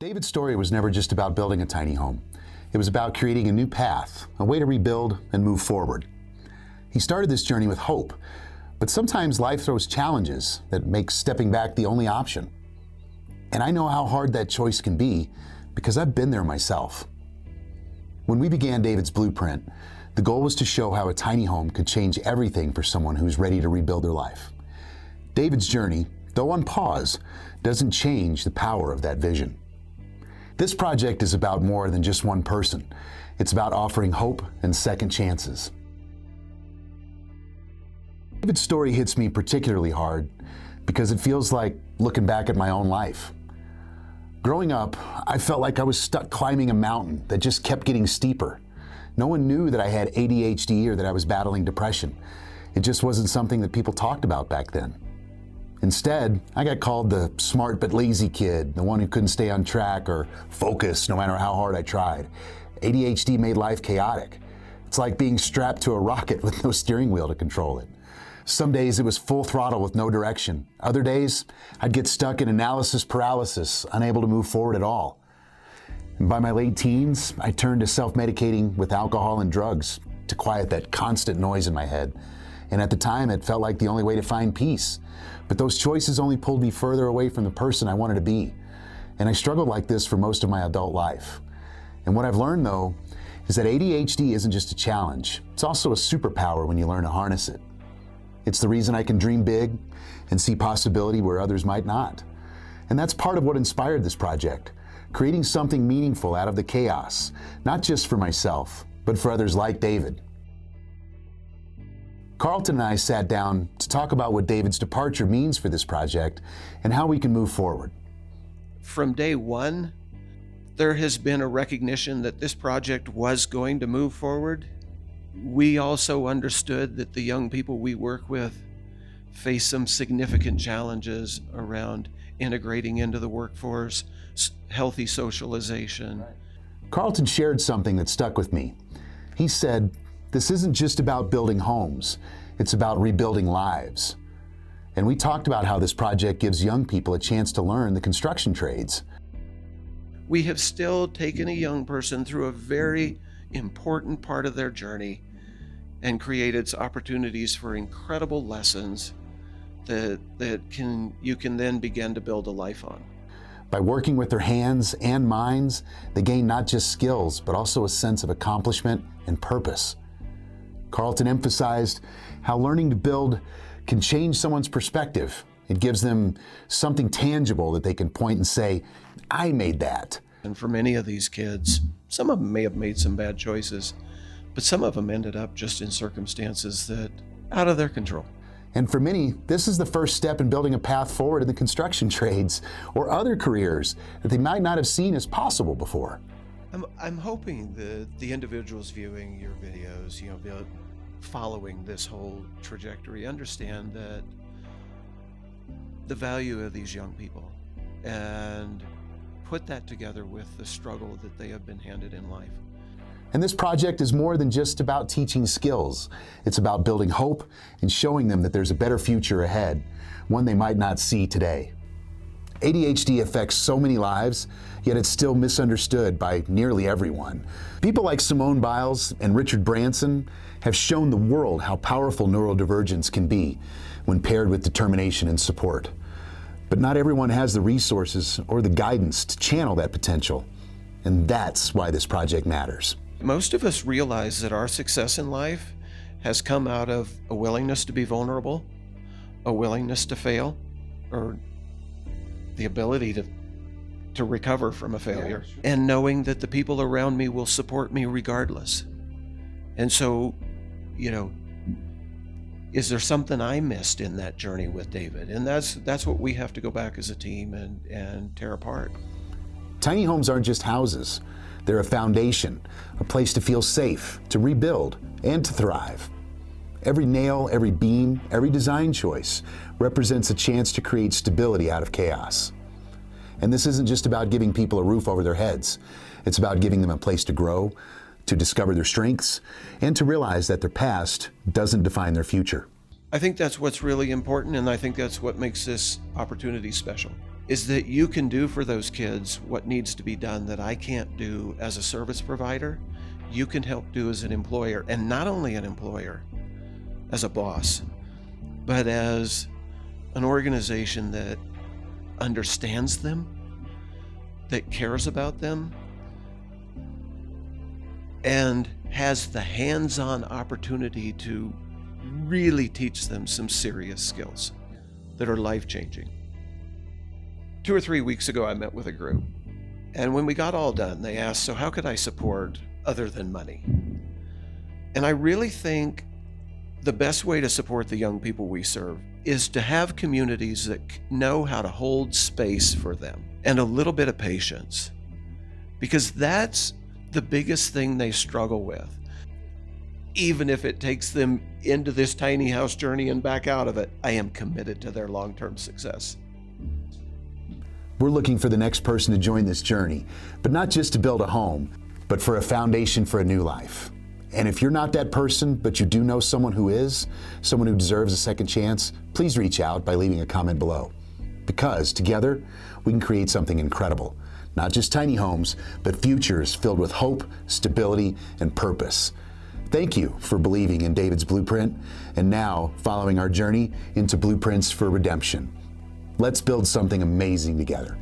David's story was never just about building a tiny home. It was about creating a new path, a way to rebuild and move forward. He started this journey with hope, but sometimes life throws challenges that make stepping back the only option. And I know how hard that choice can be because I've been there myself. When we began David's blueprint, the goal was to show how a tiny home could change everything for someone who's ready to rebuild their life. David's journey, though on pause, doesn't change the power of that vision. This project is about more than just one person. It's about offering hope and second chances. David's story hits me particularly hard because it feels like looking back at my own life. Growing up, I felt like I was stuck climbing a mountain that just kept getting steeper. No one knew that I had ADHD or that I was battling depression. It just wasn't something that people talked about back then. Instead, I got called the smart but lazy kid, the one who couldn't stay on track or focus no matter how hard I tried. ADHD made life chaotic. It's like being strapped to a rocket with no steering wheel to control it. Some days it was full throttle with no direction. Other days, I'd get stuck in analysis paralysis, unable to move forward at all. And by my late teens, I turned to self-medicating with alcohol and drugs to quiet that constant noise in my head. And at the time, it felt like the only way to find peace. But those choices only pulled me further away from the person I wanted to be. And I struggled like this for most of my adult life. And what I've learned, though, is that ADHD isn't just a challenge. It's also a superpower when you learn to harness it. It's the reason I can dream big and see possibility where others might not. And that's part of what inspired this project, creating something meaningful out of the chaos, not just for myself, but for others like David. Carlton and I sat down to talk about what David's departure means for this project and how we can move forward. From day one, there has been a recognition that this project was going to move forward. We also understood that the young people we work with face some significant challenges around integrating into the workforce, healthy socialization. Carlton shared something that stuck with me. He said, "This isn't just about building homes, it's about rebuilding lives." And we talked about how this project gives young people a chance to learn the construction trades. We have still taken a young person through a very important part of their journey and created opportunities for incredible lessons that you can then begin to build a life on. By working with their hands and minds, they gain not just skills, but also a sense of accomplishment and purpose. Carlton emphasized how learning to build can change someone's perspective. It gives them something tangible that they can point and say, "I made that." And for many of these kids, some of them may have made some bad choices, but some of them ended up just in circumstances that out of their control. And for many, this is the first step in building a path forward in the construction trades or other careers that they might not have seen as possible before. I'm hoping that the individuals viewing your videos, following this whole trajectory, understand that the value of these young people and put that together with the struggle that they have been handed in life. And this project is more than just about teaching skills. It's about building hope and showing them that there's a better future ahead, one they might not see today. ADHD affects so many lives, yet it's still misunderstood by nearly everyone. People like Simone Biles and Richard Branson have shown the world how powerful neurodivergence can be when paired with determination and support. But not everyone has the resources or the guidance to channel that potential. And that's why this project matters. Most of us realize that our success in life has come out of a willingness to be vulnerable, a willingness to fail, or the ability to recover from a failure, and knowing that the people around me will support me regardless. And so, is there something I missed in that journey with David? And that's what we have to go back as a team and tear apart. Tiny homes aren't just houses. They're a foundation, a place to feel safe, to rebuild, and to thrive. Every nail, every beam, every design choice represents a chance to create stability out of chaos. And this isn't just about giving people a roof over their heads. It's about giving them a place to grow, to discover their strengths, and to realize that their past doesn't define their future. I think that's what's really important, and I think that's what makes this opportunity special. is that you can do for those kids what needs to be done that I can't do as a service provider. You can help do as an employer, and not only an employer, as a boss, but as an organization that understands them, that cares about them, and has the hands-on opportunity to really teach them some serious skills that are life-changing. 2 or 3 weeks ago, I met with a group, and when we got all done, they asked, so how could I support other than money? And I really think the best way to support the young people we serve is to have communities that know how to hold space for them and a little bit of patience, because that's the biggest thing they struggle with. Even if it takes them into this tiny house journey and back out of it, I am committed to their long-term success. We're looking for the next person to join this journey, but not just to build a home, but for a foundation for a new life. And if you're not that person, but you do know someone who is, someone who deserves a second chance, please reach out by leaving a comment below. Because together, we can create something incredible. Not just tiny homes, but futures filled with hope, stability, and purpose. Thank you for believing in David's blueprint, and now following our journey into blueprints for redemption. Let's build something amazing together.